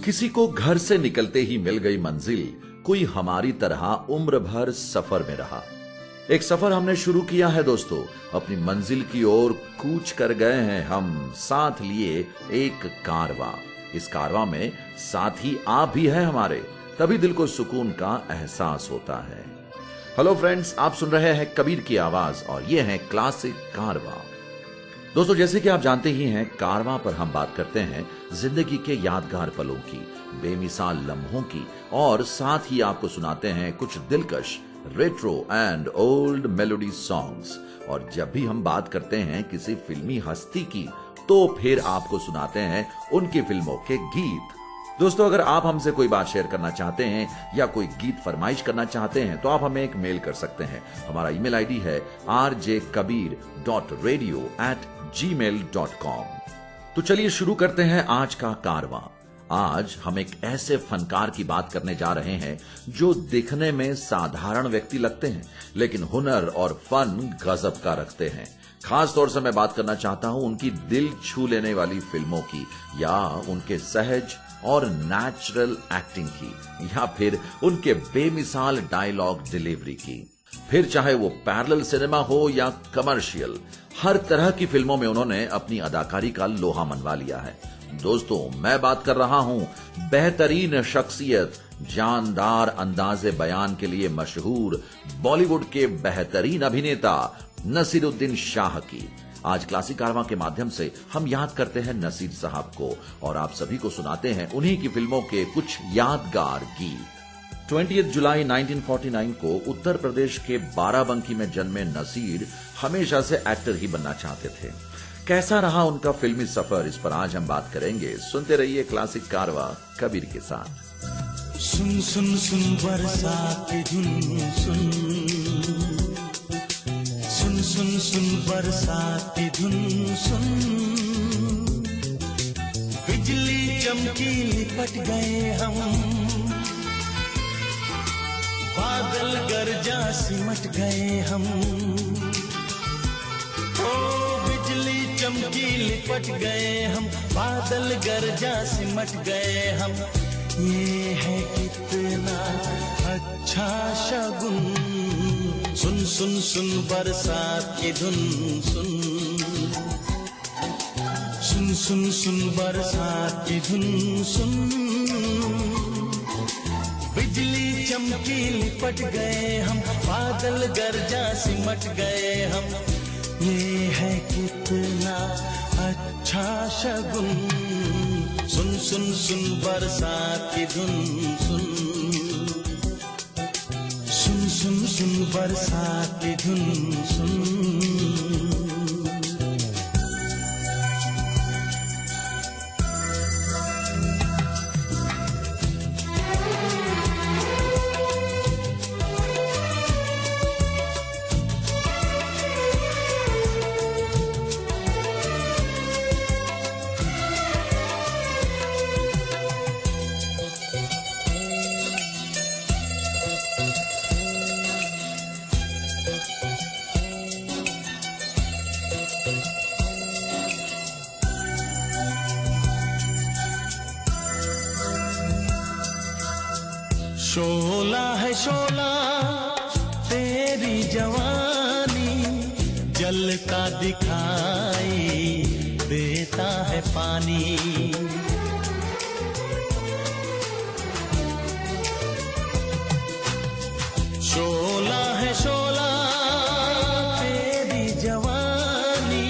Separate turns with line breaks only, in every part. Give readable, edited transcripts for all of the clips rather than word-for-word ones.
किसी को घर से निकलते ही मिल गई मंजिल, कोई हमारी तरह उम्र भर सफर में रहा। एक सफर हमने शुरू किया है दोस्तों, अपनी मंजिल की ओर कूच कर गए हैं हम, साथ लिए एक कारवां। इस कारवां में साथी आप भी हैं हमारे, तभी दिल को सुकून का एहसास होता है। हेलो फ्रेंड्स, आप सुन रहे हैं कबीर की आवाज और ये है क्लासिक कारवां। दोस्तों, जैसे कि आप जानते ही हैं, कारवां पर हम बात करते हैं जिंदगी के यादगार पलों की, बेमिसाल लम्हों की, और साथ ही आपको सुनाते हैं कुछ दिलकश retro and old melody songs. और जब भी हम बात करते हैं किसी फिल्मी हस्ती की, तो फिर आपको सुनाते हैं उनकी फिल्मों के गीत। दोस्तों, अगर आप हमसे कोई बात शेयर करना चाहते हैं या कोई गीत फरमाइश करना चाहते हैं तो आप हमें एक मेल कर सकते हैं। हमारा ईमेल आईडी है rjkabir.radio@gmail.com। तो चलिए शुरू करते हैं आज का कारवां। आज हम एक ऐसे फनकार की बात करने जा रहे हैं जो दिखने में साधारण व्यक्ति लगते हैं, लेकिन हुनर और फन गजब का रखते हैं। खास तौर से मैं बात करना चाहता हूं उनकी दिल छू लेने वाली फिल्मों की, या उनके सहज और नेचुरल एक्टिंग की, या फिर उनके बेमिसाल डायलॉग डिलीवरी की। फिर चाहे वो पैरेलल सिनेमा हो या कमर्शियल, हर तरह की फिल्मों में उन्होंने अपनी अदाकारी का लोहा मनवा लिया है। दोस्तों, मैं बात कर रहा हूं बेहतरीन शख्सियत, जानदार अंदाजे बयान के लिए मशहूर बॉलीवुड के बेहतरीन अभिनेता नसीरुद्दीन शाह की। आज क्लासिक कारवां के माध्यम से हम याद करते हैं नसीर साहब को और आप सभी को सुनाते हैं उन्हीं की फिल्मों के कुछ यादगार गीत। 20 जुलाई 1949 को उत्तर प्रदेश के बाराबंकी में जन्मे नसीर हमेशा से एक्टर ही बनना चाहते थे। कैसा रहा उनका फिल्मी सफर, इस पर आज हम बात करेंगे। सुनते रहिए क्लासिक कारवां कबीर के साथ।
सुन सुन सुन बरसात की धुन सुन, सुन सुन सुन बरसात की धुन सुन, बिजली चमकी लिपट गए हम, बादल गरजा सिमट गए हम, ओ बिजली चमकी लिपट गए हम, बादल गरजा सिमट गए हम। ये है कितना अच्छा शगुन, सुन सुन सुन बरसात की धुन सुन, सुन सुन सुन बरसात की धुन सुन, बिजली चमकी लिपट गए हम, बादल गरजा सिमट गए हम। ये है कितना अच्छा शगुन, सुन सुन सुन बरसात की धुन सुन, सुन सुन सुन बरसात की धुन सुन। शोला है शोला तेरी जवानी, जलता दिखाई देता है पानी। शोला है शोला तेरी जवानी,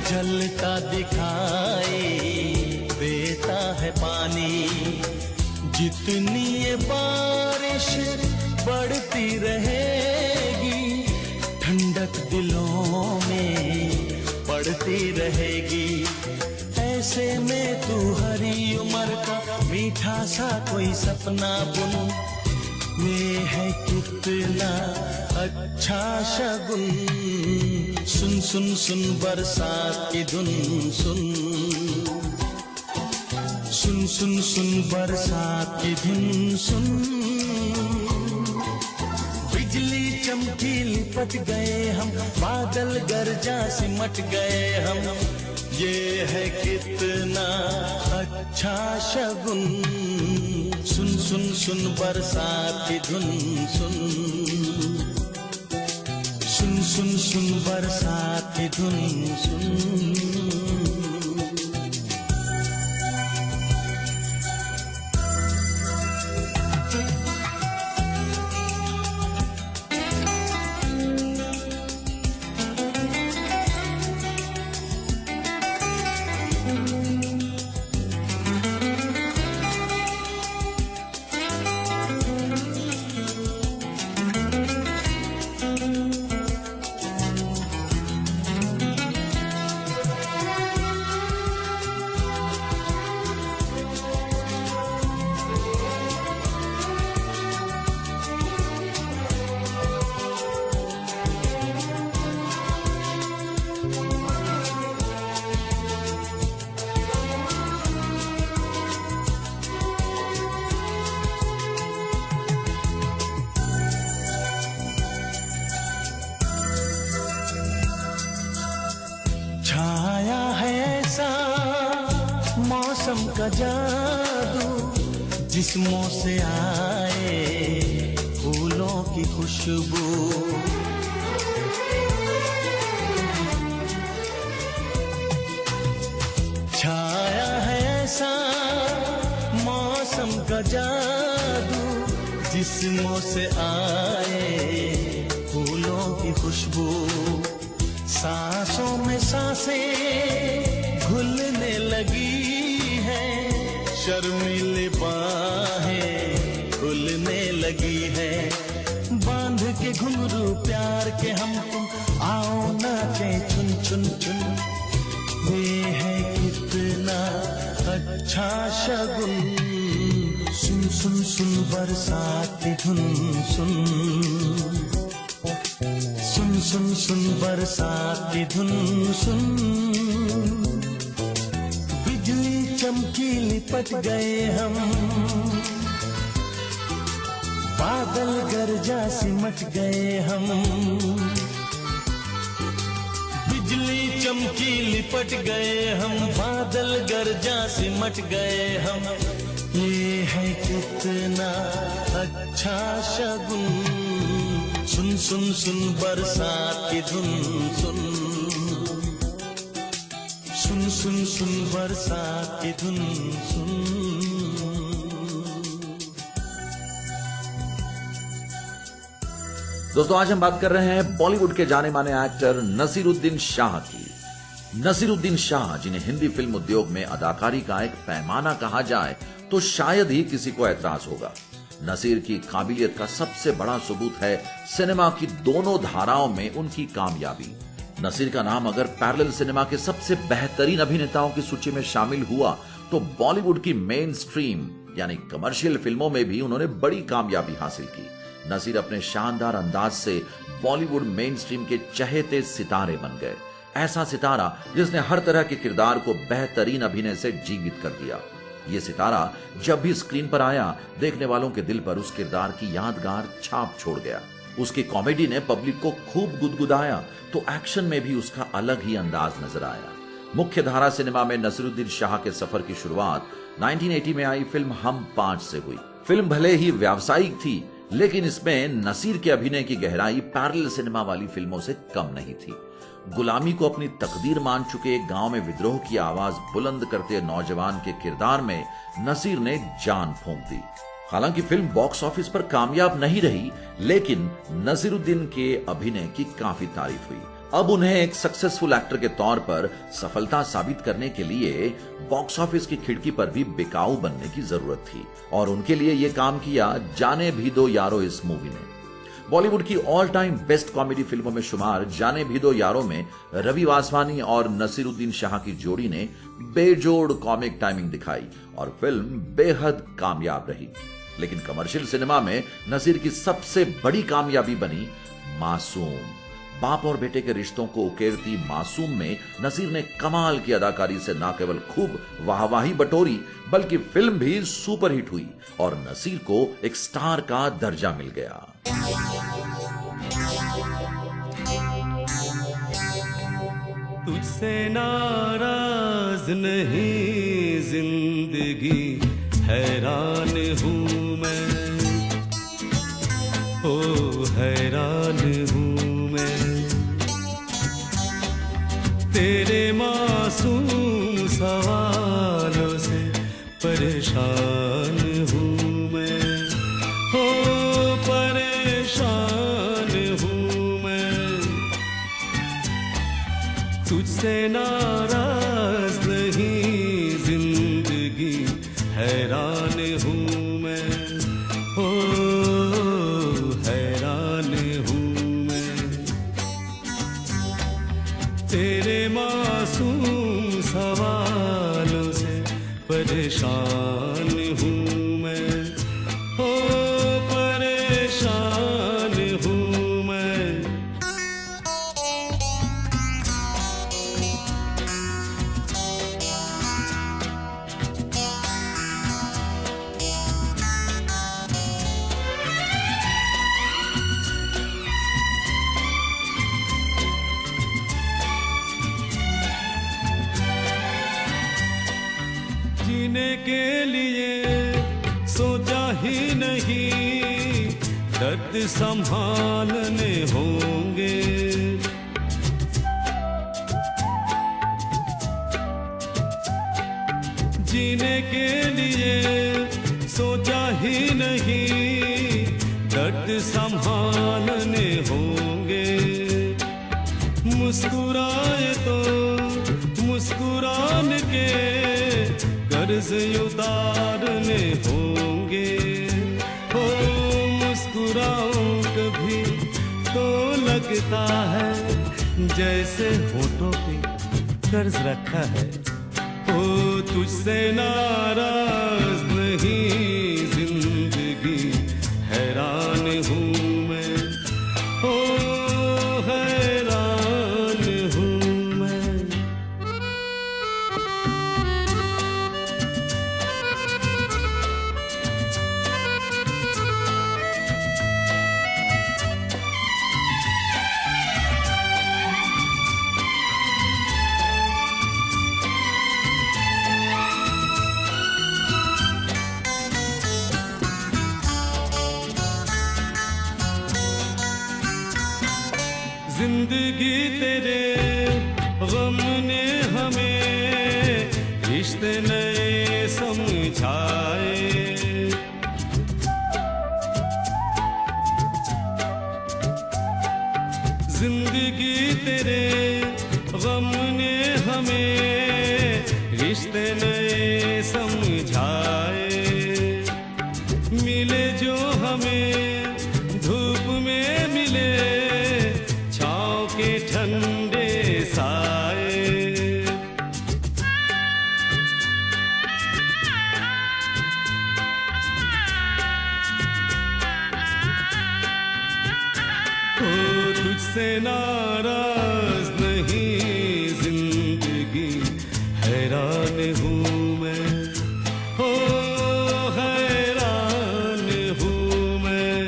जलता दिखाई देता है पानी। जितनी ये बारिश बढ़ती रहेगी, ठंडक दिलों में पड़ती रहेगी। ऐसे में तू हरी उम्र का मीठा सा कोई सपना बुन, ये है कितना अच्छा शगुन, सुन सुन सुन बरसात की धुन सुन, सुन सुन सुन बरसात की धुन सुन, बिजली चमकी लिपट गए हम, बादल गरजा सिमट गए हम। ये है कितना अच्छा शगुन। सुन सुन सुन बरसात की धुन सुन, सुन सुन सुन बरसात की धुन सुन। छाया है ऐसा मौसम का जादू, जिस्मों से आए फूलों की खुशबू। छाया है ऐसा मौसम का जादू, जिस्मों से आए फूलों की खुशबू। सांसों में सांसें घुलने लगी हैं, शर्मीली बाहें खुलने लगी है। बांध के घुंघरू प्यार के हम तुम आओ नाचे चुन चुन चुन। ये है कितना अच्छा शगुन। सुन सुन सुन बरसात की धुन सुन, सुन सुन सुन बरसात की धुन सुन। बिजली चमकी लिपट गए हम, बादल गरजा सिमट गए हम। बिजली चमकी लिपट गए हम, बादल गरजा सिमट गए हम। ये है कितना अच्छा शगुन। सुन सुन सुन बरसात की धुन सुन, सुन सुन सुन बरसात की धुन सुन।
दोस्तों, आज हम बात कर रहे हैं बॉलीवुड के जाने माने एक्टर नसीरुद्दीन शाह की। नसीरुद्दीन शाह, जिन्हें हिंदी फिल्म उद्योग में अदाकारी का एक पैमाना कहा जाए तो शायद ही किसी को ऐतराज होगा। नसीर की काबिलियत का सबसे बड़ा सबूत है सिनेमा की दोनों धाराओं में उनकी कामयाबी। नसीर का नाम अगर पैरेलल सिनेमा के सबसे बेहतरीन अभिनेताओं की सूची में शामिल हुआ तो बॉलीवुड की मेन स्ट्रीम यानी कमर्शियल फिल्मों में भी उन्होंने बड़ी कामयाबी हासिल की। नसीर अपने शानदार अंदाज से बॉलीवुड मेन स्ट्रीम के चहेते सितारे बन गए। ऐसा सितारा जिसने हर तरह के किरदार को बेहतरीन अभिनय से जीवित कर दिया। ये सितारा जब भी स्क्रीन पर आया, देखने वालों के दिल पर उस किरदार की यादगार छाप छोड़ गया। उसकी कॉमेडी ने पब्लिक को खूब गुदगुदाया तो एक्शन में भी उसका अलग ही अंदाज नजर आया। मुख्य धारा सिनेमा में नसीरुद्दीन शाह के सफर की शुरुआत 1980 में आई फिल्म हम 5 से हुई। फिल्म भले ही व्यावसायिक थी, लेकिन इसमें नसीर के अभिनय की गहराई पैरेलल सिनेमा वाली फिल्मों से कम नहीं थी। गुलामी को अपनी तकदीर मान चुके एक गांव में विद्रोह की आवाज बुलंद करते नौजवान के किरदार में नसीर ने जान फूंक दी। हालांकि फिल्म बॉक्स ऑफिस पर कामयाब नहीं रही, लेकिन नसीरुद्दीन के अभिनय की काफी तारीफ हुई। अब उन्हें एक सक्सेसफुल एक्टर के तौर पर सफलता साबित करने के लिए बॉक्स ऑफिस की खिड़की पर भी बिकाऊ बनने की जरूरत थी और उनके लिए यह काम किया जाने भी दो यारो इस मूवी ने। बॉलीवुड की ऑल टाइम बेस्ट कॉमेडी फिल्मों में शुमार जाने भी दो यारों में रवि वासवानी और नसीरुद्दीन शाह की जोड़ी ने बेजोड़ कॉमिक टाइमिंग दिखाई और फिल्म बेहद कामयाब रही। लेकिन कमर्शियल सिनेमा में नसीर की सबसे बड़ी कामयाबी बनी मासूम। बाप और बेटे के रिश्तों को उकेरती मासूम में नसीर ने कमाल की अदाकारी से न केवल खूब वाहवाही बटोरी, बल्कि फिल्म भी सुपरहिट हुई और नसीर को एक स्टार का दर्जा मिल गया।
तुझसे नाराज नहीं जिंदगी हैरान हूँ मैं, ओ हैरान हूँ मैं। तेरे मासूम सवालों से परेशान हूँ मैं, ओ परेशान हूँ मैं। तुझसे नाराज नहीं जिंदगी हैरान हूँ मैं, ओ हैरान हूँ मैं। तेरे मासूम सवालों से परेशान हूँ मैं, ओ परेशान हूँ मैं। जीने के लिए सोचा ही नहीं, दर्द संभालने होंगे। जीने के लिए सोचा ही नहीं, दर्द संभालने होंगे। मुस्कुराए तो मुस्कुराने के कर्ज उतारने होंगे। हो मुस्कुराऊं कभी तो लगता है जैसे होठों पे कर्ज रखा है। हो तुझसे नाराज नहीं जिंदगी हैरान हूँ मैं, हो हैरान हूँ मैं। जिंदगी तेरे गम ने हमें रिश्ते नए समझाए। जिंदगी तेरे गम ने हमें रिश्ते नए समझाए। मिले जो हमें धूप में मिले छाँव के ठंडे साए। ओ तुझसे नाराज नहीं जिंदगी हैरान हूँ मैं, ओ हैरान हूँ मैं।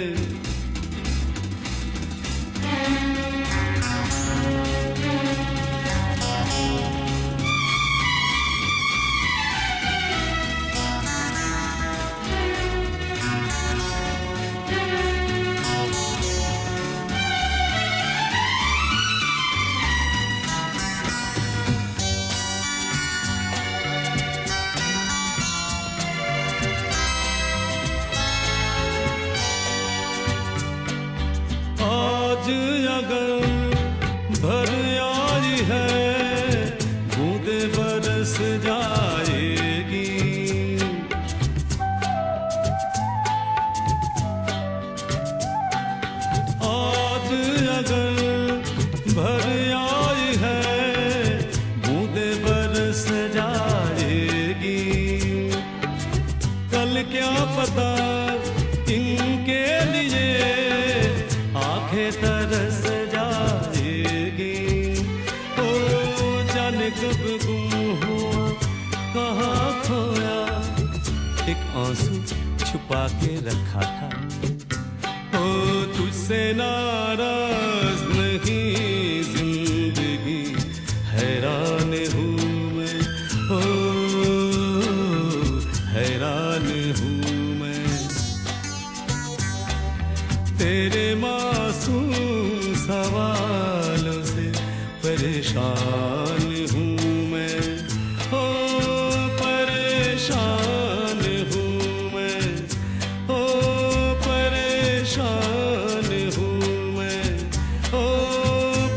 आज अगर भर आई है बूंदे बरस जाएगी। आज अगर भर आई है बूंदे बरस जाएगी। कल क्या पता इनके लिए आंखें तरस जाएगी। ओ जाने कब गुम हुआ कहाँ खोया, एक आंसू छुपा के रखा था। ओ तुझसे नाराज नहीं जिंदगी हैरान हूँ मैं, ओ परेशान हूँ मैं, हो परेशान हूँ मैं, हो परेशान हूँ मैं, हो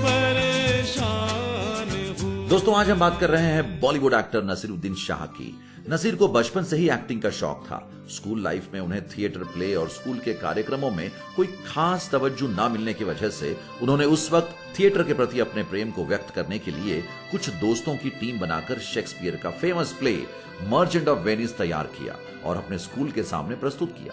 परेशान हूँ।
दोस्तों, आज हम बात कर रहे हैं बॉलीवुड एक्टर नसीरुद्दीन शाह की। नसीर को बचपन से ही एक्टिंग का शौक था। स्कूल लाइफ में उन्हें थिएटर प्ले और स्कूल के कार्यक्रमों में कोई खास तवज्जो ना मिलने की वजह से उन्होंने उस वक्त थिएटर के प्रति अपने प्रेम को व्यक्त करने के लिए कुछ दोस्तों की टीम बनाकर शेक्सपियर का famous play merchant of Venice तैयार किया और अपने स्कूल के सामने प्रस्तुत किया।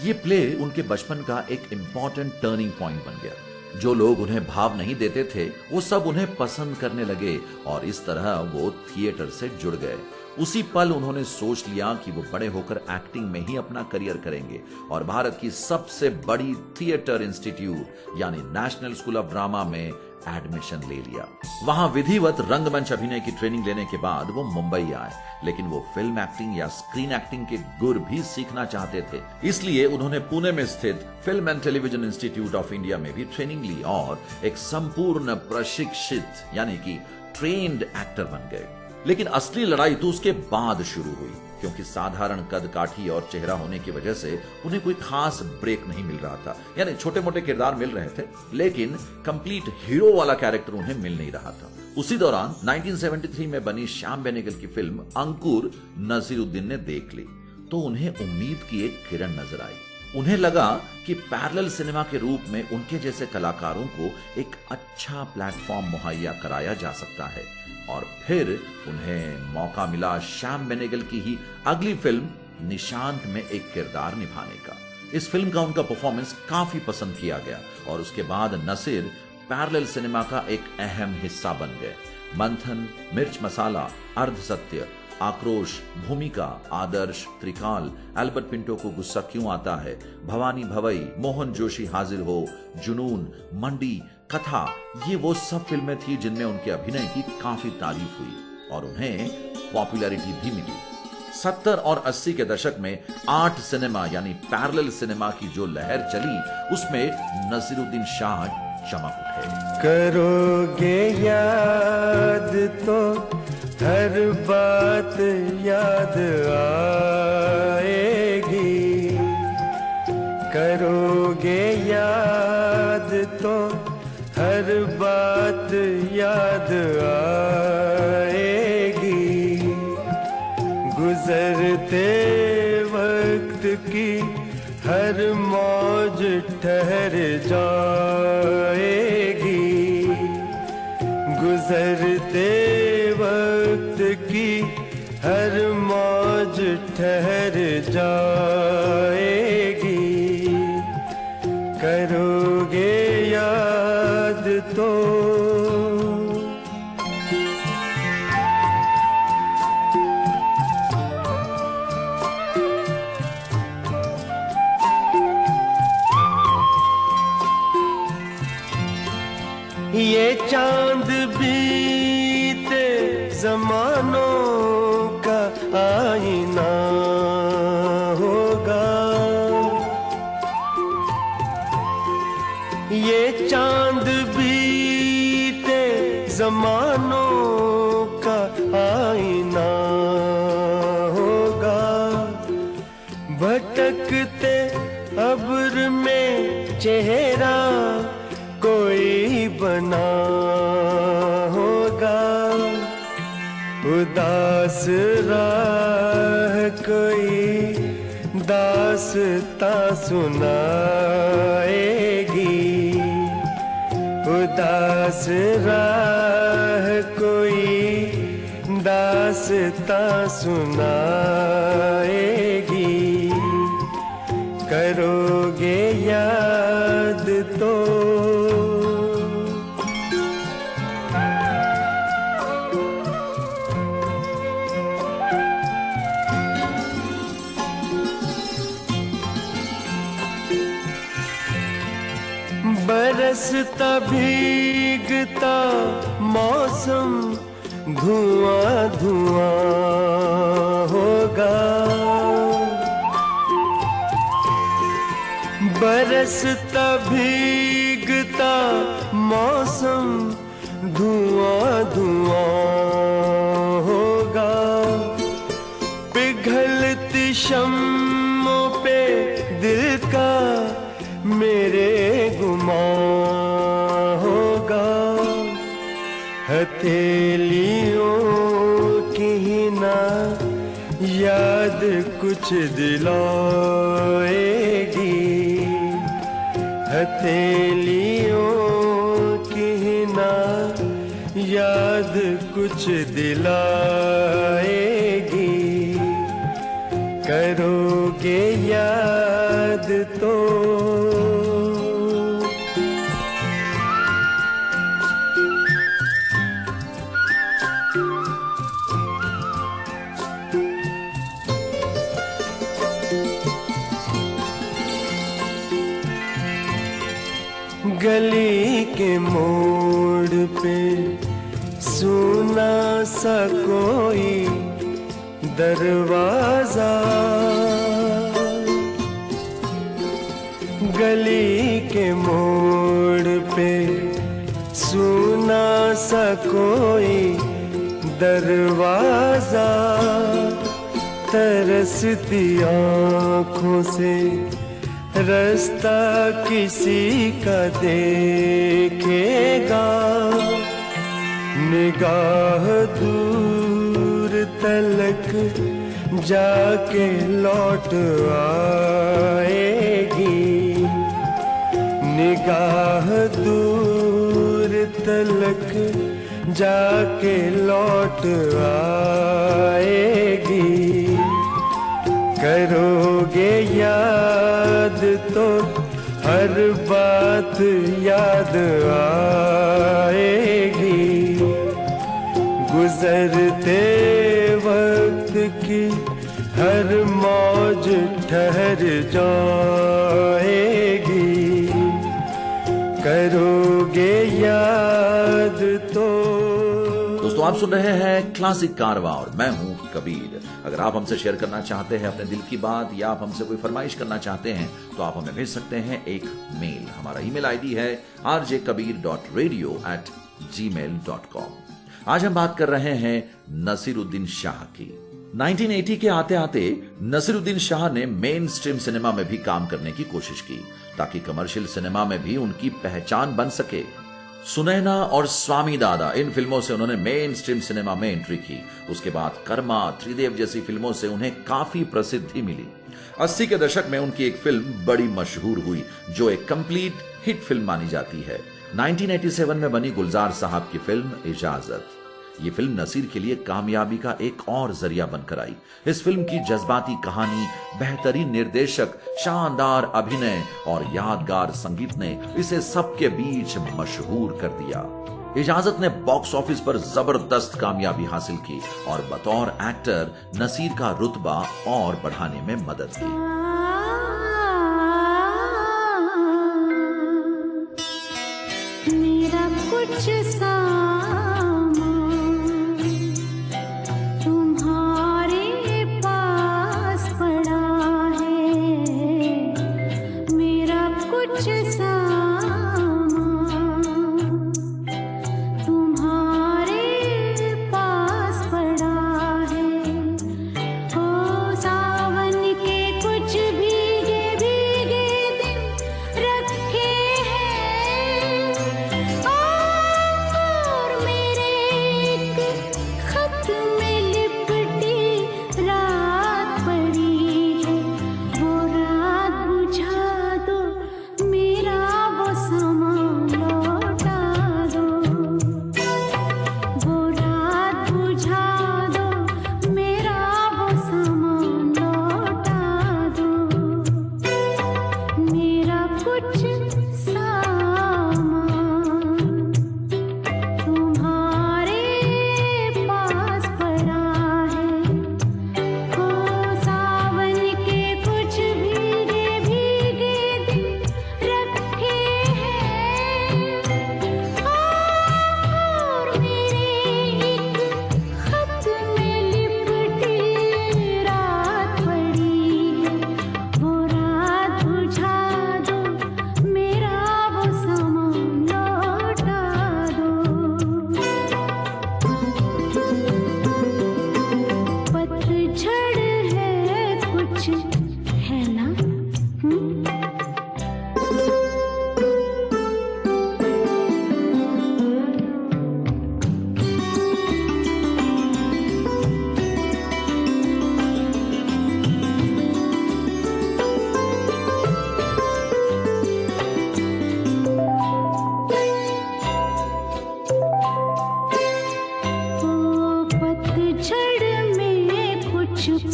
ये प्ले उनके बचपन का एक इंपॉर्टेंट टर्निंग पॉइंट बन गया। जो लोग उन्हें भाव नहीं देते थे वो सब उन्हें पसंद करने लगे और इस तरह वो थिएटर से जुड़ गए। उसी पल उन्होंने सोच लिया कि वो बड़े होकर एक्टिंग में ही अपना करियर करेंगे और भारत की सबसे बड़ी थिएटर इंस्टीट्यूट यानी नेशनल स्कूल ऑफ ड्रामा में एडमिशन ले लिया। वहां विधिवत रंगमंच अभिनय की ट्रेनिंग लेने के बाद वो मुंबई आए, लेकिन वो फिल्म एक्टिंग या स्क्रीन एक्टिंग के गुर भी सीखना चाहते थे। इसलिए उन्होंने पुणे में स्थित film and television institute of India में भी ट्रेनिंग ली और एक संपूर्ण प्रशिक्षित यानी कि ट्रेन्ड एक्टर बन गए। लेकिन असली लड़ाई तो उसके बाद शुरू हुई, क्योंकि साधारण कद काठी और चेहरा होने की वजह से उन्हें कोई खास ब्रेक नहीं मिल रहा था। यानी छोटे मोटे किरदार मिल रहे थे, लेकिन कंप्लीट हीरो वाला कैरेक्टर उन्हें मिल नहीं रहा था। उसी दौरान 1973 में बनी श्याम बेनेगल की फिल्म अंकुर नसीरुद्दीन ने देख ली तो उन्हें उम्मीद की एक किरण नजर आई। उन्हें लगा कि पैरेलल सिनेमा के रूप में उनके जैसे कलाकारों को एक अच्छा प्लेटफॉर्म मुहैया कराया जा सकता है और फिर उन्हें मौका मिला श्याम बेनेगल की ही अगली फिल्म निशांत में एक किरदार निभाने का। इस फिल्म का उनका परफॉर्मेंस काफी पसंद किया गया और उसके बाद नसीर पैरेलल सिनेमा का एक अहम हिस्सा बन गए। मंथन, मिर्च मसाला, अर्ध सत्य, आक्रोश, भूमिका, आदर्श, त्रिकाल, एल्बर्ट पिंटो को गुस्सा क्यों आता है, भवानी भवई, मोहन जोशी हाजिर हो, जुनून, मंडी, कथा, ये वो सब फिल्में थी जिनमें उनके अभिनय की काफी तारीफ हुई और उन्हें पॉपुलैरिटी भी मिली। 70 और 80 के दशक में आर्ट सिनेमा यानी पैरेलल सिनेमा की जो लहर चली उसमें नसीरुद्दीन शाह चमक उठे।
करोगे याद तो हर बात याद आएगी, करोगे याद तो हर बात याद आएगी, गुजरते वक्त की हर मौज ठहर जाएगी, गुजरते वक्त की हर मौज ठहर जाएगी, करोगे याद तो। ये चांद बीते जमानों का आईना होगा, ये चांद बीते जमानों का आईना होगा, भटकते अब्र में चेहरा कोई बना होगा, उदास राह कोई दास्तां सुनाएगी, उदास राह कोई दास्तां सुनाएगी, करोगे याद तो। बरसता भीगता मौसम धुआं धुआं होगा, बरसता भीगता मौसम धुआं धुआं होगा। पिघलती शम्मों पे दिल का मेरे गुमां होगा। हथेलियों की ही ना याद कुछ दिलाएगी। हथेलियों की ही ना याद कुछ दिलाएगी। करोगे याद तो गली के मोड़ पे सुना सा कोई दरवाजा। गली के मोड़ पे सुना सा कोई दरवाजा। तरसती आँखों से रास्ता किसी का देखेगा। निगाह दूर तलक जाके लौट आएगी। निगाह दूर तलक जाके लौट आएगी। करोगे याद तो हर बात याद आएगी। गुजरते वक्त की हर मौज ठहर जाएगी। करोगे याद तो।
दोस्तों आप सुन रहे हैं क्लासिक कारवा और मैं हूं कबीर। अगर आप हमसे शेयर करना चाहते हैं अपने दिल की बात या आप हमसे कोई फरमाइश करना चाहते हैं तो आप हमें भेज सकते हैं एक मेल। हमारा ईमेल आईडी है rjkabir.radio@gmail.com। आज हम बात कर रहे हैं नसीरुद्दीन शाह की। 1980 के आते आते नसीरुद्दीन शाह ने मेन स्ट्रीम सिनेमा में भी काम करने की कोशिश की ताकि कमर्शियल सिनेमा में भी उनकी पहचान बन सके। सुनैना और स्वामी दादा इन फिल्मों से उन्होंने मेन स्ट्रीम सिनेमा में एंट्री की। उसके बाद कर्मा, त्रिदेव जैसी फिल्मों से उन्हें काफी प्रसिद्धि मिली। 80 के दशक में उनकी एक फिल्म बड़ी मशहूर हुई जो एक कंप्लीट हिट फिल्म मानी जाती है। 1987 में बनी गुलजार साहब की फिल्म इजाजत। ये फिल्म नसीर के लिए कामयाबी का एक और जरिया बनकर आई। इस फिल्म की जज्बाती कहानी, बेहतरीन निर्देशक, शानदार अभिनय और यादगार संगीत ने इसे सबके बीच मशहूर कर दिया। इजाजत ने बॉक्स ऑफिस पर जबरदस्त कामयाबी हासिल की और बतौर एक्टर नसीर का रुतबा और बढ़ाने में मदद की।
मेरा कुछ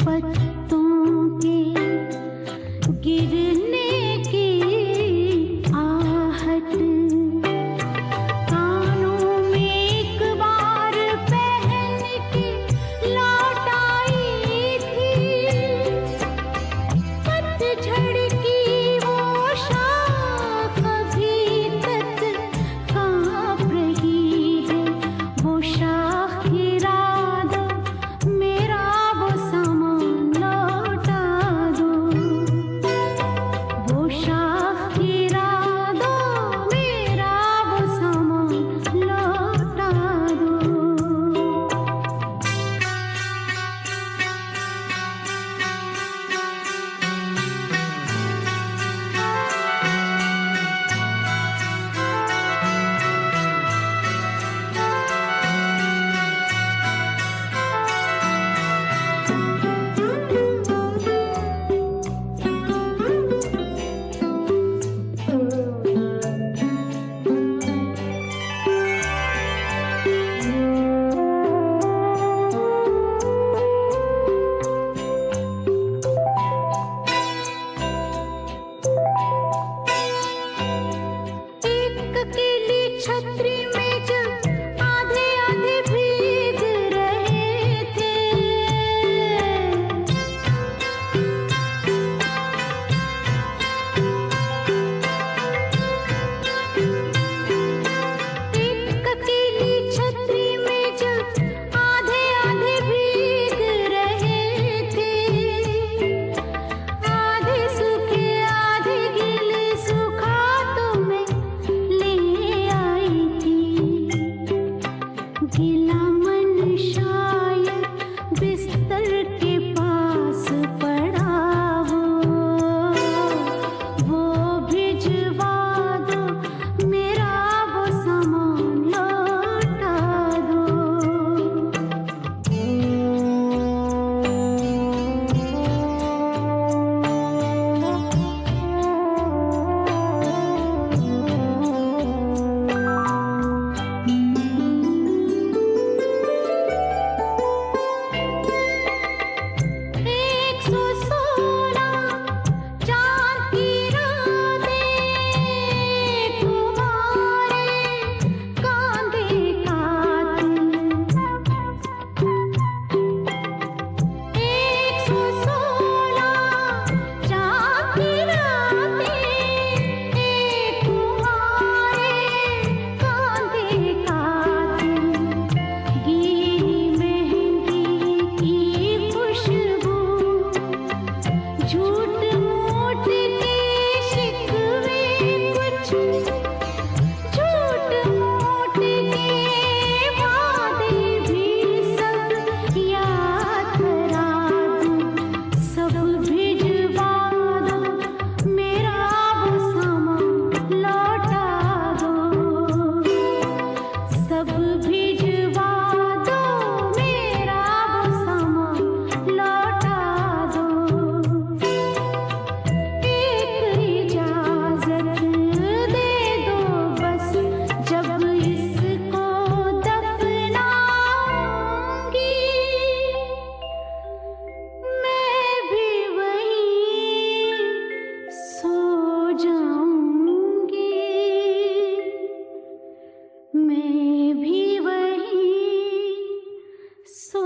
पत्तों के गिरने की आहट, कानों में एक बार पहन के लौट आई थी। पतझड़ की वो शाख अभी तक कांप रही है। वो शाख गिरा दो, मेरा वो सामान लौटा दो। वो शाख गिरा दो, मेरा वो सामान लौटा दो। एक अकेली छतरी में जब आधे आधे भीग रहे थे, एक अकेली छतरी में जब आधे आधे भीग रहे थे। आधे सूखे आधे गीले, सूखा तो मैं ले आई थी। गीला मन शायद बिस्तर के पास पड़ा हो। वो भिजवा दो, मेरा वो सामान लौटा दो। एक सौ सोलह चांद की रातें तुम्हारे कांधे कातिल। 116 चांद की रातें तुम्हारे कांधे कातिल। गीली मेहंदी की खुशबू, झूठ मूठ के शिकवे कुछ, झूठ मूठ के वादे भी सब याद करा दो। सब भिजवा दो, मेरा वो सामान लौटा दो। सब भिजवा दो, मेरा वो सामान लौटा दो। एक इजाजत दे दो बस, जब इसको दफनाऊंगी मैं भी वहीं सो जाऊंगी। मैं भी वहीं सो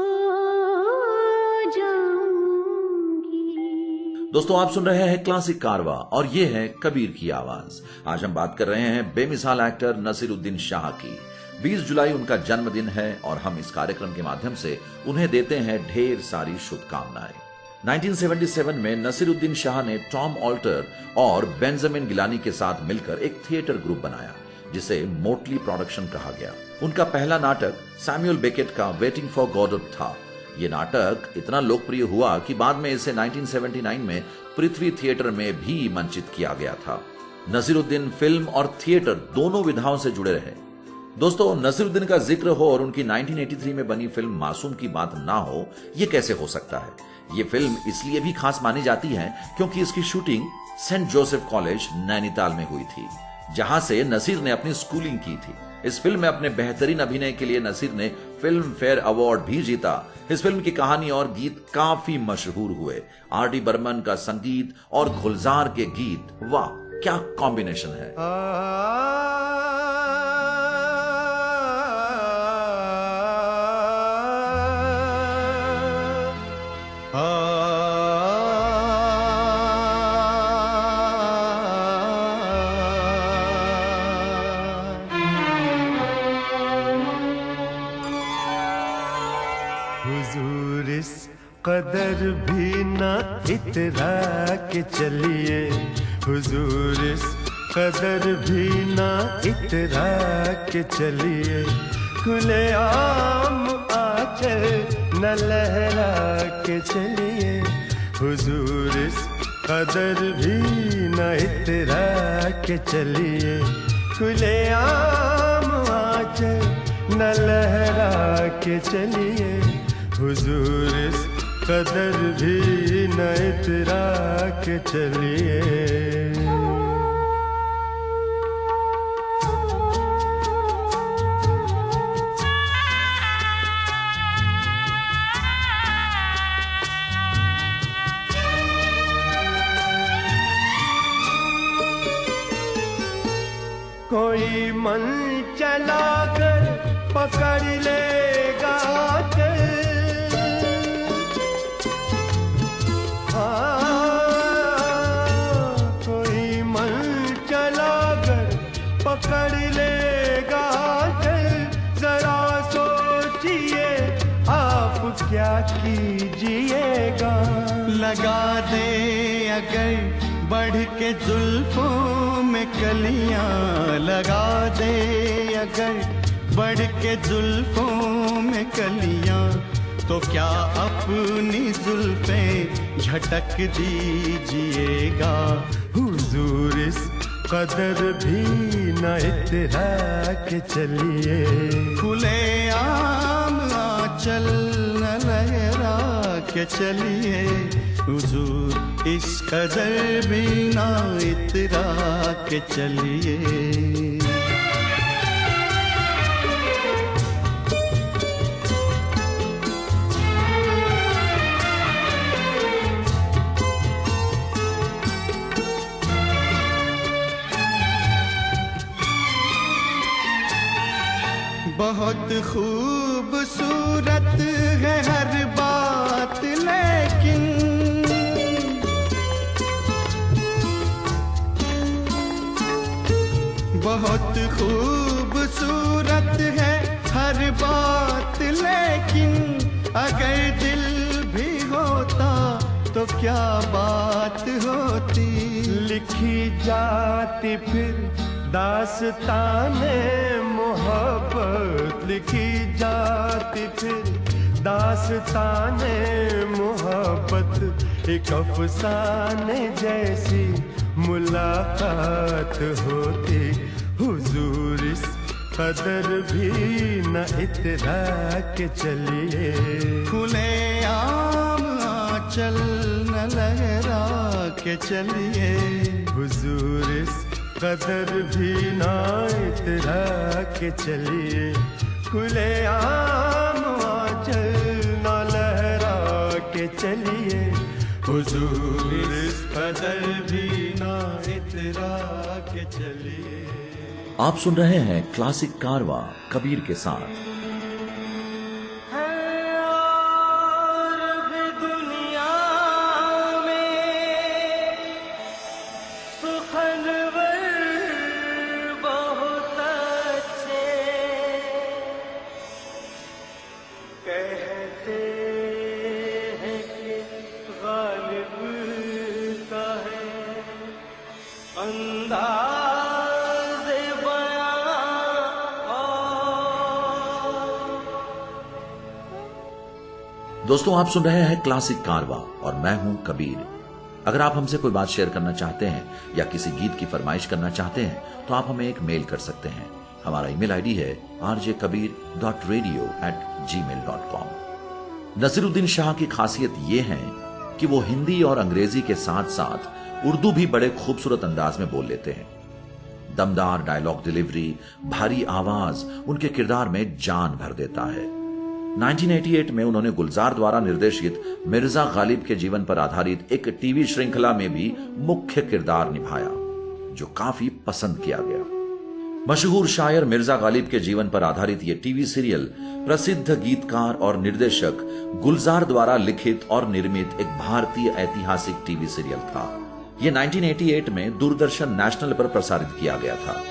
जाऊंगी।
दोस्तों, आप सुन रहे हैं क्लासिक कारवा और ये है कबीर की आवाज। आज हम बात कर रहे हैं बेमिसाल एक्टर नसीरुद्दीन शाह की। 20 जुलाई उनका जन्मदिन है और हम इस कार्यक्रम के माध्यम से उन्हें देते हैं ढेर सारी शुभकामनाएं। 1977 में नसीरुद्दीन शाह ने टॉम ऑल्टर और बेंजामिन गिलानी के साथ मिलकर एक थिएटर ग्रुप बनाया जिसे मोटली प्रोडक्शन कहा गया। उनका पहला नाटक सैमुअल बेकेट का वेटिंग फॉर गॉडोट था। ये नाटक इतना लोकप्रिय हुआ कि बाद में इसे 1979 में पृथ्वी थिएटर में भी मंचित किया गया था। नसीरुद्दीन फिल्म और थिएटर दोनों विधाओं से जुड़े रहे। दोस्तों, नसीरुद्दीन का जिक्र हो और उनकी 1983 में बनी फिल्म मासूम की बात ना हो, ये कैसे हो सकता है? ये फिल्म इसलिए भी खास मानी जाती है क्योंकि इसकी shooting Saint Joseph College Nainital में हुई थी, जहां से नसीर ने अपनी स्कूलिंग की थी। इस फिल्म में अपने बेहतरीन अभिनय के लिए नसीर ने फिल्म फेयर अवार्ड भी जीता। इस फिल्म की कहानी और गीत काफी मशहूर हुए। R.D. बर्मन का संगीत और गुलजार के गीत, वाह क्या कॉम्बिनेशन है।
हुजूर इस कदर भी ना इतरा के चलिए, हुजूर इस कदर भी ना इतरा के चलिए, खुले आम आंचल न लहरा के चलिए, हुजूर इस कदर भी न इतरा के चलिए, खुले आम आंचल न लहरा के चलिए, हुजूर इस कदर भी न इतरा के चलिए। कोई मन चला कर पकड़ लेगा कर, कोई मन चला कर पकड़ लेगा कर, जरा सोचिए आप क्या कीजिएगा।
लगा दे अगर बढ़ के जुल्फों में कलियां, लगा दे अगर बढ़ के जुल्फों में कलियां, तो क्या अपनी जुल्फें झटक दीजिएगा।
हुजूर इस कदर भी न इतरा के चलिए,
खुले आम आंचल न लहरा के चलिए, हुजूर इस कदर भी ना इतरा के चलिए। बहुत खूबसूरत है हर बात, लेकिन बहुत खूबसूरत है हर बात, लेकिन अगर दिल भी होता तो क्या बात होती।
लिखी जाती फिर दास्ताने मोहब्बत, लिखी जाती फिर दास्ताने मोहब्बत, एक अफसाने जैसी मुलाकात होती। हुजूर इस कदर भी न इतरा के चलिए,
खुले आम आंचल न लहरा के चलिए,
हुजूर इस कदर भी ना इतरा के चलिए, खुले आम आंचल न लहरा के चलिए, हुजूर इस कदर भी ना इतरा के चलिए।
आप सुन रहे हैं क्लासिक कारवा कबीर के साथ। दोस्तों आप सुन रहे हैं क्लासिक कारवा और मैं हूं कबीर। अगर आप हमसे कोई बात शेयर करना चाहते हैं या किसी गीत की फरमाइश करना चाहते हैं तो आप हमें एक मेल कर सकते हैं। हमारा ईमेल आईडी है rjkabir@gmail.com। नसीरुद्दीन शाह की खासियत ये है कि वो हिंदी और अंग्रेजी के साथ साथ उर्दू भी बड़े खूबसूरत अंदाज में बोल लेते हैं। दमदार डायलॉग डिलीवरी, भारी आवाज उनके किरदार में जान भर देता है। 1988 में उन्होंने गुलजार द्वारा निर्देशित मिर्जा गालिब के जीवन पर आधारित एक टीवी श्रृंखला में भी मुख्य किरदार निभाया, जो काफी पसंद किया गया। मशहूर शायर मिर्जा गालिब के जीवन पर आधारित यह टीवी सीरियल प्रसिद्ध गीतकार और निर्देशक गुलजार द्वारा लिखित और निर्मित एक भारतीय ऐतिहासिक टीवी सीरियल था। यह 1988 में दूरदर्शन नेशनल पर प्रसारित किया गया था।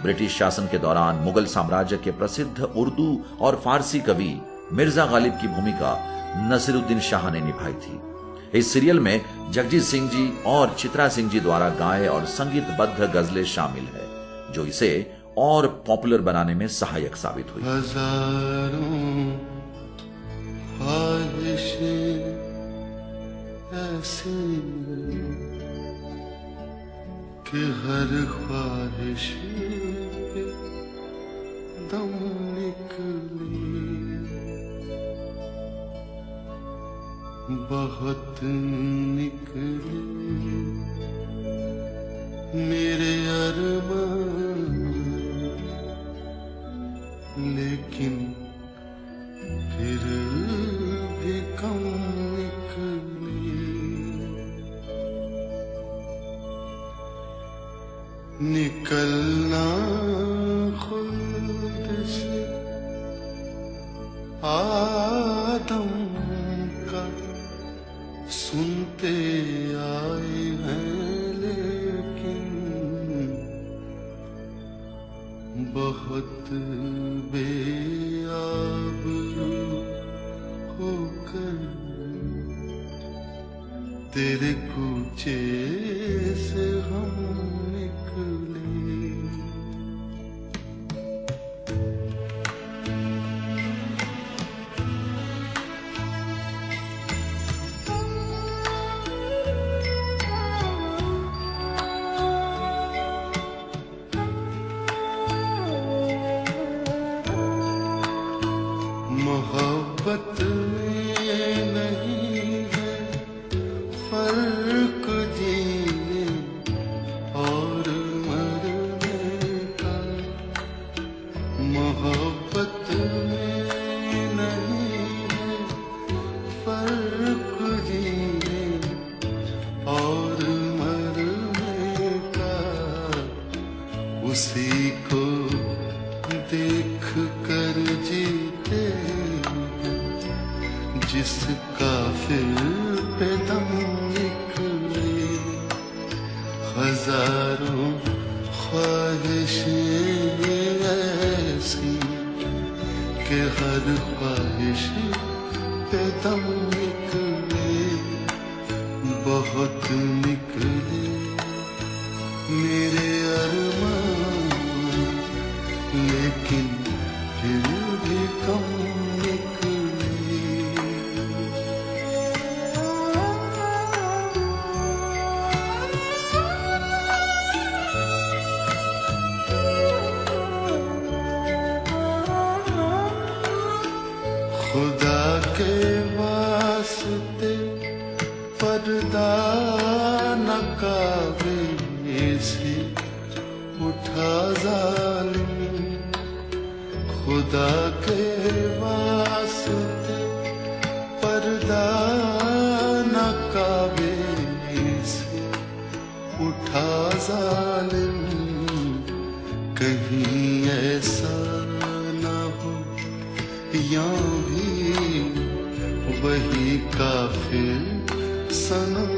ब्रिटिश शासन के दौरान मुगल साम्राज्य के प्रसिद्ध उर्दू और फारसी कवि मिर्जा गालिब की भूमिका नसीरुद्दीन शाह ने निभाई थी। इस सीरियल में जगजीत सिंह जी और चित्रा सिंह जी द्वारा गाए और संगीतबद्ध गजलें शामिल है, जो इसे और पॉपुलर बनाने में सहायक साबित हुई।
हजारों ख्वाहिशें ऐसी कि हर ख्वाहिश पे दम निकली, बहुत निकली मेरे अरमान, लेकिन फिर भी कम निकली। निकलना खुद से आदम का सुनते आए हैं, लेकिन बहुत बेआबरू होकर तेरे कूचे से हम निकले। मोहब्बत में नहीं है फर्क जीने और मरने का, मोहब्बत में नहीं है फर्क जीने और मरने का। उसी को देख कर जीते जिसका फिर पे दम निकले। हजारों ख्वाहिशें ऐसी कि हर ख्वाहिश पे दम निकले, बहुत निकले मेरे अरमान, लेकिन फिर भी कम निकले। खुदा के वास्ते पर्दा न काबे से उठा जालिम, खुदा के वास्ते पर्दा न काबे से उठा जालिम। कहीं ऐसा न हो या भी वही काफिर सनम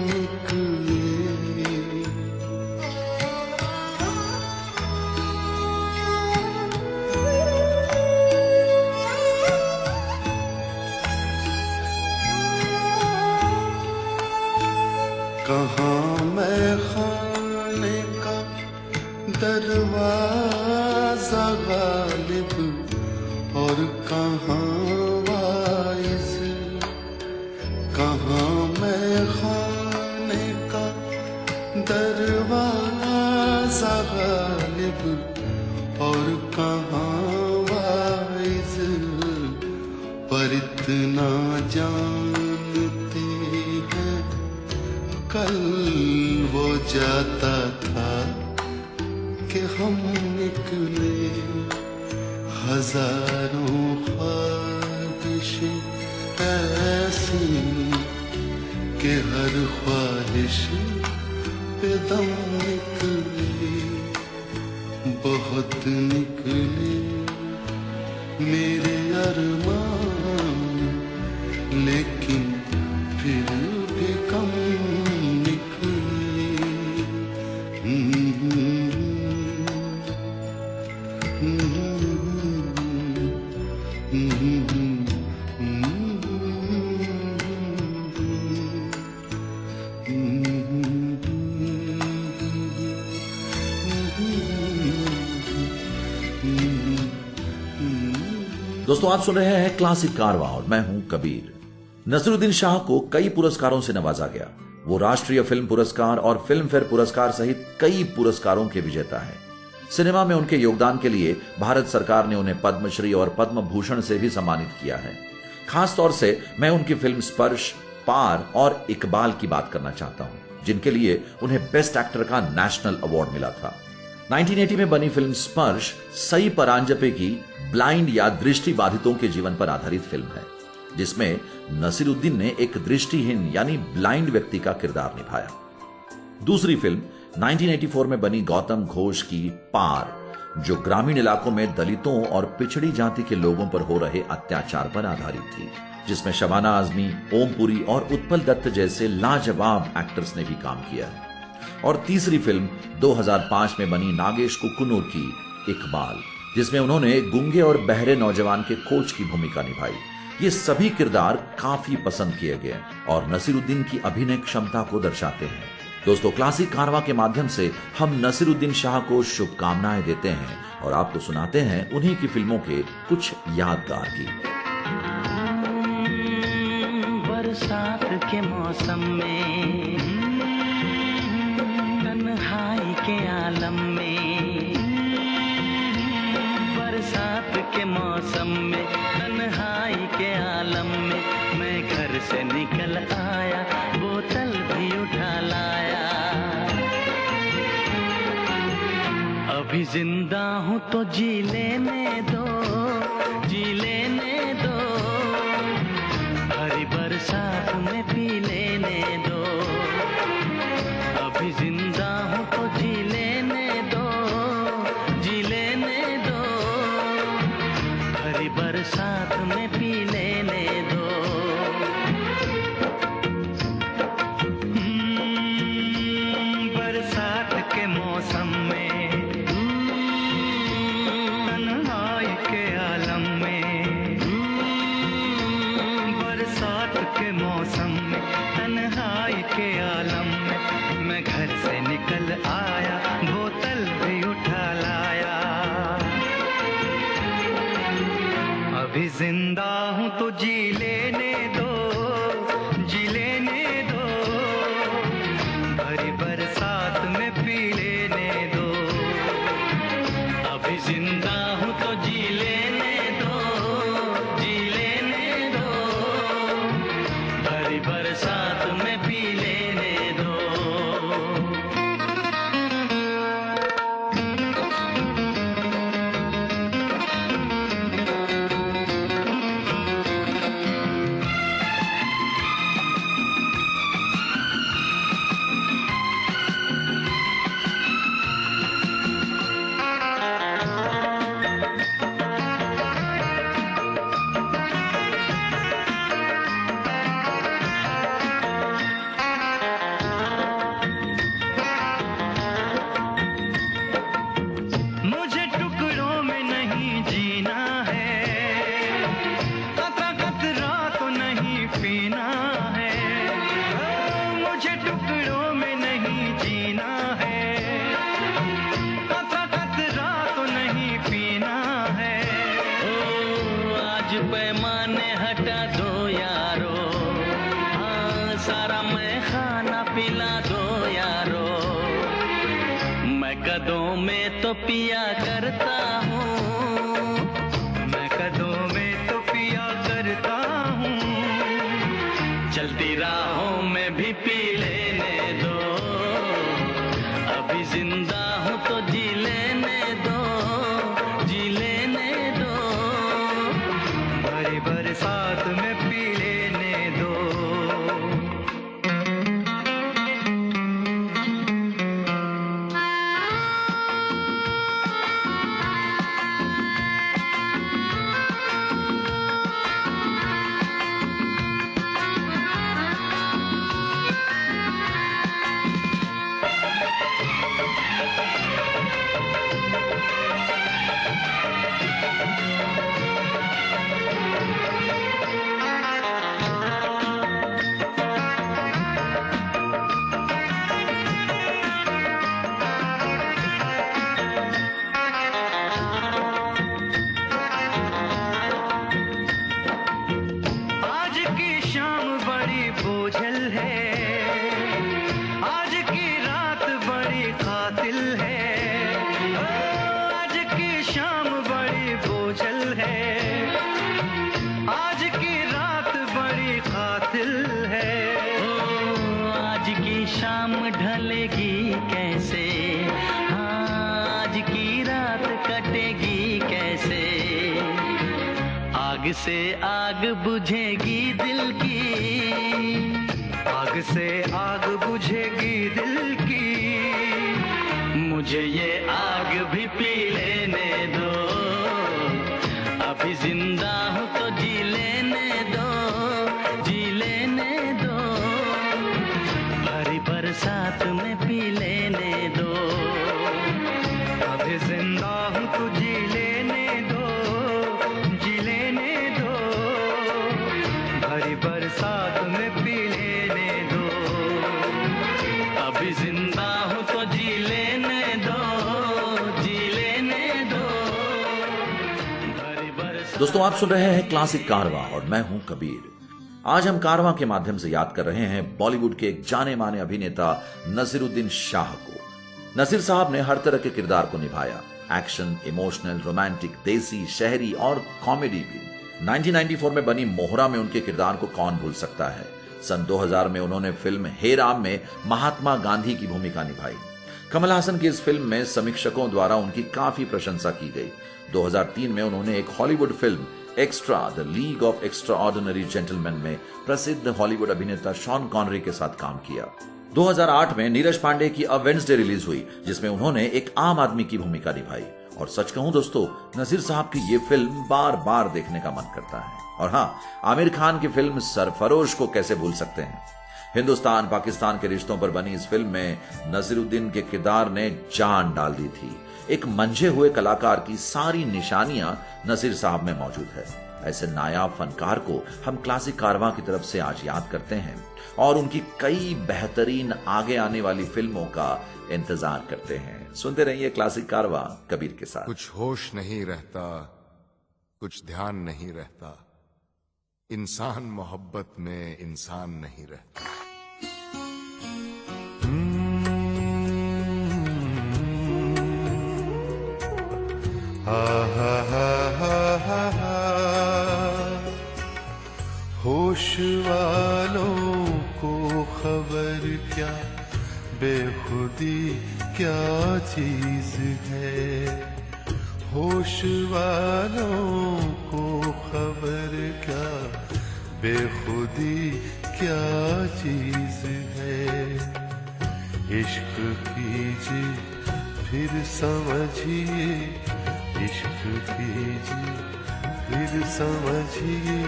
निकले। कहाँ मैं खाने का दरवाजा गालिब और कहाँ वाइज, कहाँ मैं खाने का दरवाजा गालिब और कहाँ वाइज। पर इतना जानते हैं कल वो जाता था कि हम निकले। हजारों ख्वाब बारिशें ऐसी कि हर ख्वाहिश पे दम निकली, बहुत निकली मेरे अरमान, लेकिन फिर भी कम निकली।
दोस्तों, आप सुन रहे हैं क्लासिक कारवां और मैं हूं कबीर। नसीरुद्दीन शाह को कई पुरस्कारों से नवाजा गया। वो राष्ट्रीय फिल्म पुरस्कार और फिल्म फेयर पुरस्कार सहित कई पुरस्कारों के विजेता हैं। सिनेमा में उनके योगदान के लिए भारत सरकार ने उन्हें पद्मश्री और पद्म भूषण से भी सम्मानित किया है। खास तौर से मैं उनकी फिल्म स्पर्श, पार और इकबाल की बात करना चाहता हूं, जिनके लिए उन्हें बेस्ट एक्टर का नेशनल अवार्ड मिला था। 1980 में बनी फिल्म स्पर्श सई परांजपे की ब्लाइंड या दृष्टि बाधितों के जीवन पर आधारित फिल्म है, जिसमें नसीरुद्दीन ने एक दृष्टिहीन यानी ब्लाइंड व्यक्ति का किरदार निभाया। दूसरी फिल्म 1984 में बनी गौतम घोष की पार, जो ग्रामीण इलाकों में दलितों और पिछड़ी जाति के लोगों पर हो रहे अत्याचार पर आधारित थी, जिसमें शबाना आजमी, ओम पुरी और उत्पल दत्त जैसे लाजवाब एक्टर्स ने भी काम किया। और तीसरी फिल्म 2005 में बनी नागेश कुकुनूर की इकबाल, जिसमें उन्होंने गूंगे और बहरे नौजवान के कोच की भूमिका निभाई। ये सभी किरदार काफी पसंद किए गए और नसीरुद्दीन की अभिनय क्षमता को दर्शाते हैं। दोस्तों, क्लासिक कारवां के माध्यम से हम नसीरुद्दीन शाह को शुभकामनाएं देते हैं और आपको सुनाते हैं उन्हीं की फिल्मों के कुछ यादगार गीत।
बरसात के मौसम में, तन्हाई के आलम में, बरसात के मौसम में, तन्हाई के आलम में, मैं घर से निकल आया, बोतल भी उठा लाया। अभी जिंदा हूँ तो जी लेने दो, जी लेने दो, हरी बरसात में पी लेने दो। अभी जिंदा हूँ तो जी लेने दो, जी लेने दो, हरी बरसात में पी लेने दो। बरसात के मौसम में, तन्हाई के आलम में, बरसात के मौसम में, तन्हाई के आलम में, मैं घर से निकल आया, बोतल भी उठा लाया। अभी जिंदा हूँ तो जी लेने दो, जी लेने दो, भरी बरसात में पी लेने दो। अभी जिंदा हूँ तो जी लेने दो, जी लेने दो, भरी बरसात में पी लेने दो। मुझे टुकड़ों में नहीं जीना है, कतरा कतरा तो नहीं पीना है। मुझे टुकड़ों में नहीं जीना है, कतरा कतरा तो नहीं पीना है। ओ आज पैमाने हटा दो यारो, हाँ सारा मैं खाना पिला दो यारो। मैं कदों में तो पिया करता हूँ, मैं कदों में तो पिया करता हूँ। चलती राहों में भी पी लेने दो, अभी जिंदा हूँ तो जी लेने दो, जी लेने दो, भरी बरसात शाम ढलेगी कैसे, हाँ आज की रात कटेगी कैसे। आग से आग बुझेगी दिल की,
आग से आग बुझेगी दिल की,
मुझे ये आग भी पी लेने दो। अभी जिंदा हूँ तो जी लेने दो, जी लेने दो। भरी बरसात में पी लेने दो।
अभी जिंदा हूँ तो जी लेने दो, जी लेने दो। भरी बरसात में पी लेने दो।
अभी जिंदा हूँ तो जी लेने दो, जी लेने दो। भरी बरसात।
दोस्तों, आप सुन रहे हैं क्लासिक कारवां और मैं हूं कबीर। आज हम कारवां के माध्यम से याद कर रहे हैं बॉलीवुड के एक जाने माने अभिनेता नसीरुद्दीन शाह को। नसीर साहब ने हर तरह के किरदार को निभाया, एक्शन, इमोशनल, रोमांटिक, देसी, शहरी और कॉमेडी भी। 1994 में बनी मोहरा में उनके किरदार को कौन भूल सकता है। सन 2000 में उन्होंने फिल्म हे राम में महात्मा गांधी की भूमिका निभाई। कमल हासन की इस फिल्म में समीक्षकों द्वारा उनकी काफी प्रशंसा की गई। 2003 में उन्होंने एक Hollywood film extra the league of extraordinary gentleman में प्रसिद्ध हॉलीवुड अभिनेता शॉन कॉनरी के साथ काम किया। 2008 में नीरज पांडे की अ वेडनेसडे रिलीज हुई, जिसमें उन्होंने एक आम आदमी की भूमिका निभाई। और सच कहूं दोस्तों, नसीर साहब की ये फिल्म बार बार देखने का मन करता है। और हाँ, आमिर खान की फिल्म सरफरोश को कैसे भूल सकते हैं। हिंदुस्तान पाकिस्तान के रिश्तों पर बनी इस फिल्म में नसीरुद्दीन के किरदार ने जान डाल दी थी। एक मंझे हुए कलाकार की सारी निशानियां नसीर साहब में मौजूद है। ऐसे नायाब फनकार को हम क्लासिक कारवां की तरफ से आज याद करते हैं और उनकी कई बेहतरीन आगे आने वाली फिल्मों का इंतजार करते हैं। सुनते रहिए क्लासिक कारवां कबीर के साथ।
कुछ होश नहीं रहता, कुछ ध्यान नहीं रहता, इंसान मोहब्बत में इंसान नहीं रहता।
होश वालों को खबर क्या, बेखुदी क्या चीज है। होश वालों को खबर क्या, बेखुदी क्या चीज है। इश्क कीजिए फिर समझिए, इश्क कीजिए फिर समझिए,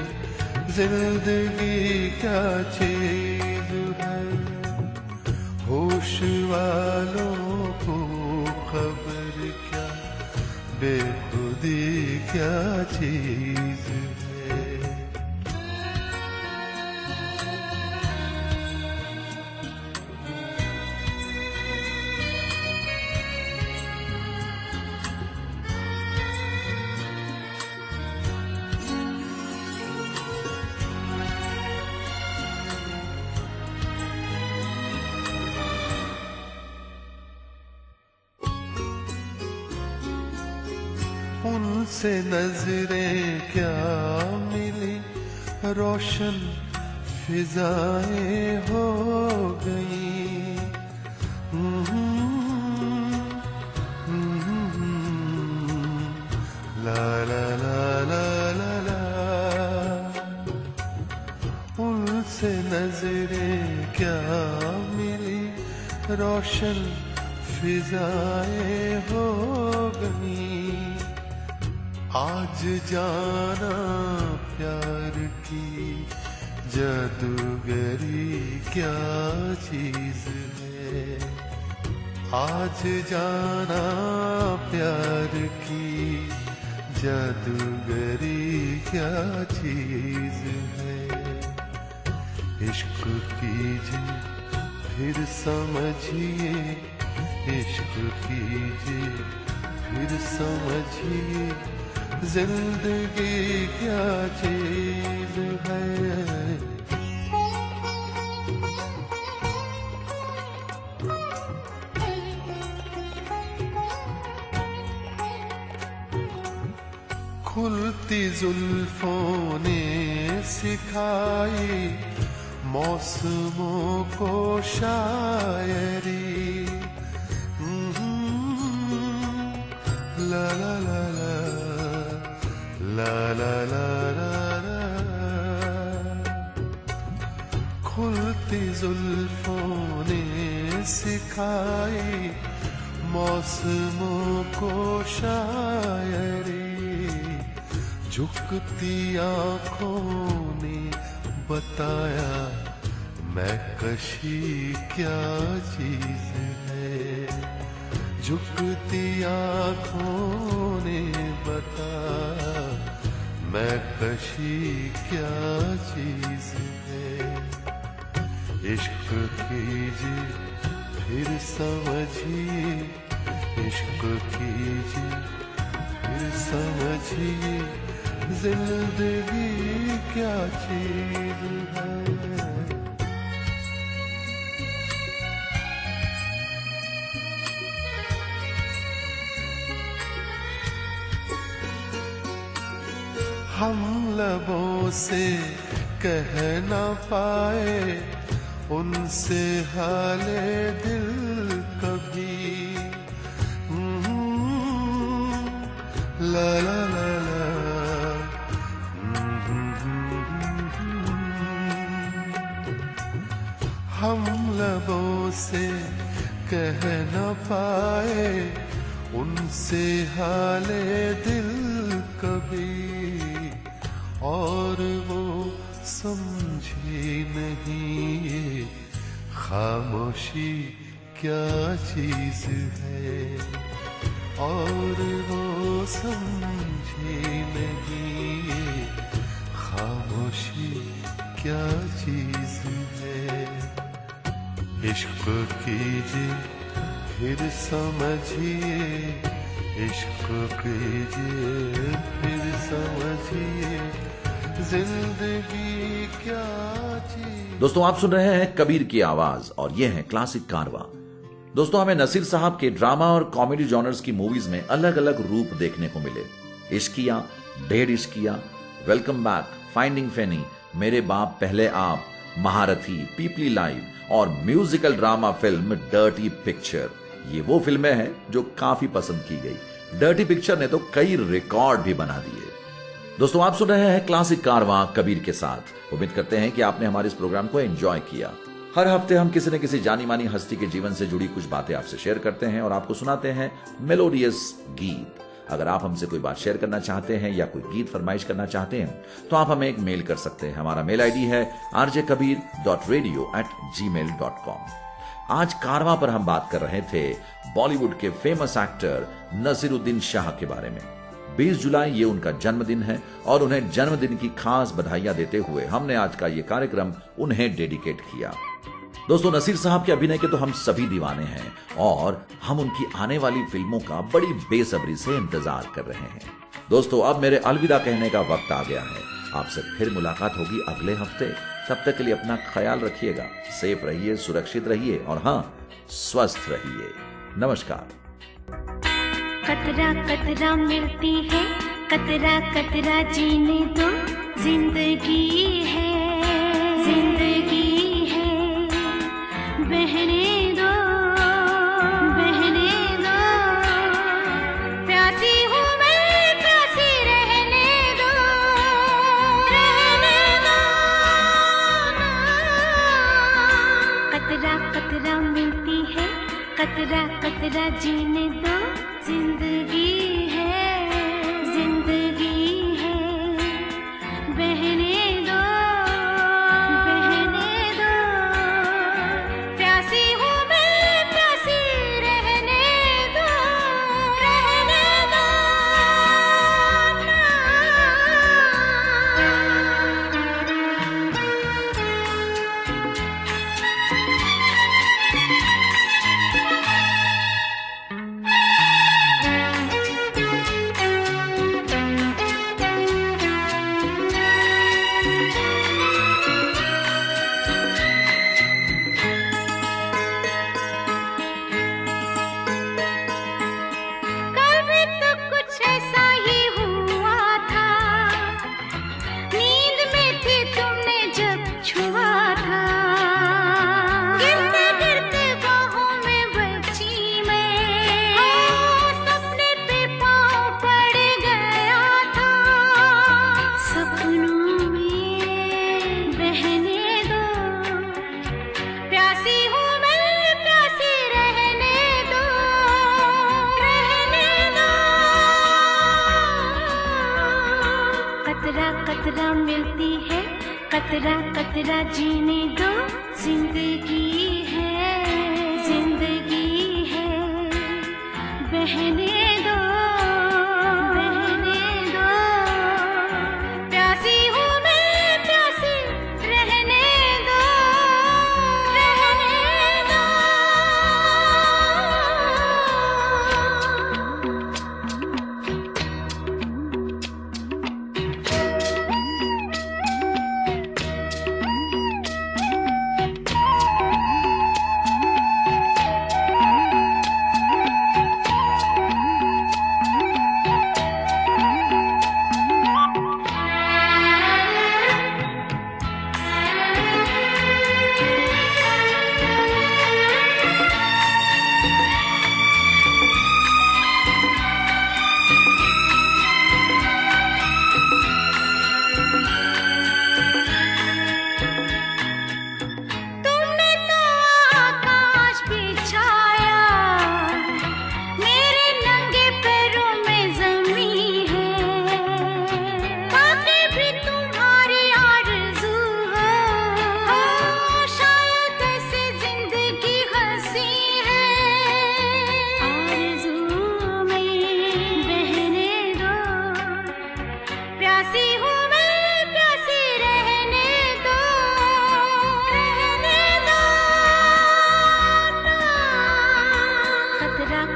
जिंदगी क्या चीज है। होश वालों को खबर क्या, बेखुदी क्या चीज है। उनसे नजरें क्या मिली, रोशन फिजाएं हो गई। ला ला ला ला ला ला। उनसे नजरें क्या मिली, रोशन फिजाएं हो गई। आज जाना प्यार की जादूगरी क्या चीज है। आज जाना प्यार की जादूगरी क्या चीज है। इश्क कीजिए फिर समझिए, इश्क कीजिए फिर समझिए, जिंदगी क्या चीज है। खुलती जुल्फों ने सिखाई
मौसमों को शायरी ला ला ला ला ला ला ला ला खुलती जुल्फों ने सिखाई मौसमों को शायरी झुकती आँखों ने बताया मैं कशी क्या चीज है झुकती आँखों ने बताया मैं कशी क्या चीज है इश्क कीजिए फिर समझिए इश्क कीजिए फिर समझिए जिंदगी क्या चीज है हम लबों से कह ना पाए उनसे हाले दिल कभी ला ला ला ला हम लबों से कह न पाए उनसे हाले दिल कभी और वो समझे नहीं ये खामोशी क्या चीज है और वो समझे नहीं ये खामोशी क्या चीज है इश्क कीजिए फिर समझिए इश्क कीजिए फिर समझिए जिंदगी क्या चीज।
दोस्तों आप सुन रहे हैं कबीर की आवाज और ये है क्लासिक कारवां। दोस्तों हमें नसीर साहब के ड्रामा और कॉमेडी जॉनर्स की मूवीज में अलग अलग रूप देखने को मिले। इश्किया, ढेर इश्किया, वेलकम बैक, फाइंडिंग फैनी, मेरे बाप पहले आप, महारथी, पीपली लाइव और musical drama film dirty picture. ये वो फिल्में हैं जो काफी पसंद की गई। डर्टी पिक्चर ने तो कई रिकॉर्ड भी बना दिए। दोस्तों आप सुन रहे हैं क्लासिक कारवां कबीर के साथ। उम्मीद करते हैं कि आपने हमारे इस प्रोग्राम को एंजॉय किया। हर हफ्ते हम किसी न किसी जानी मानी हस्ती के जीवन से जुड़ी कुछ बातें आपसे शेयर करते हैं और आपको सुनाते हैं मेलोडियस गीत। अगर आप हमसे कोई बात शेयर करना चाहते हैं या कोई गीत फरमाइश करना चाहते हैं तो आप हमें एक मेल कर सकते हैं। हमारा मेल आईडी है rjkabir.radio@gmail.com। आज कारवां पर हम बात कर रहे थे बॉलीवुड के फेमस एक्टर नसीरुद्दीन शाह के बारे में। 20 जुलाई ये उनका जन्मदिन है और उन्हें जन्मदिन की खास बधाइयां देते हुए हमने आज का ये कार्यक्रम उन्हें डेडिकेट किया। दोस्तों नसीर साहब के अभिनय के तो हम सभी दीवाने हैं और हम उनकी आने वाली फिल्मों का बड़ी बेसब्री से इंतजार कर रहे हैं। दोस्तों अब मेरे अलविदा कहने का वक्त आ गया है। आपसे फिर मुलाकात होगी अगले हफ्ते। तब तक के लिए अपना ख्याल रखिएगा, सेफ रहिए, सुरक्षित रहिए और हाँ, स्वस्थ रहिए। नमस्कार।
कतरा कतरा मिलती है, कतरा कतरा जीने दो, जिंदगी है, जिंदगी है, बहने दो, बहने दो, प्यासी हूँ मैं, प्यासी रहने दो, रहने दो ना। कतरा कतरा मिलती है, कतरा कतरा जीने दो, जिंदगी है, जिंदगी है, बहने दो, बहने दो, प्यासी हूँ मैं, प्यासी रहने दो, रहने दो ना। कतरा कतरा जीने दो, जिंदगी है, जिंदगी है, बहने दो, बहने दो, प्यासी हूँ मैं, प्यासी रहने दो, रहने दो।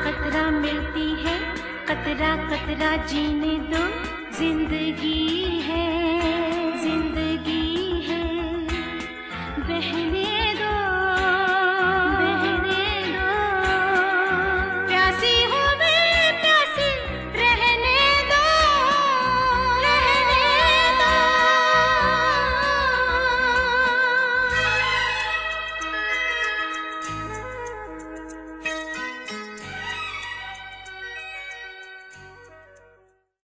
कतरा मिलती है, कतरा कतरा जीने दो, जिंदगी है, जिंदगी है, बहने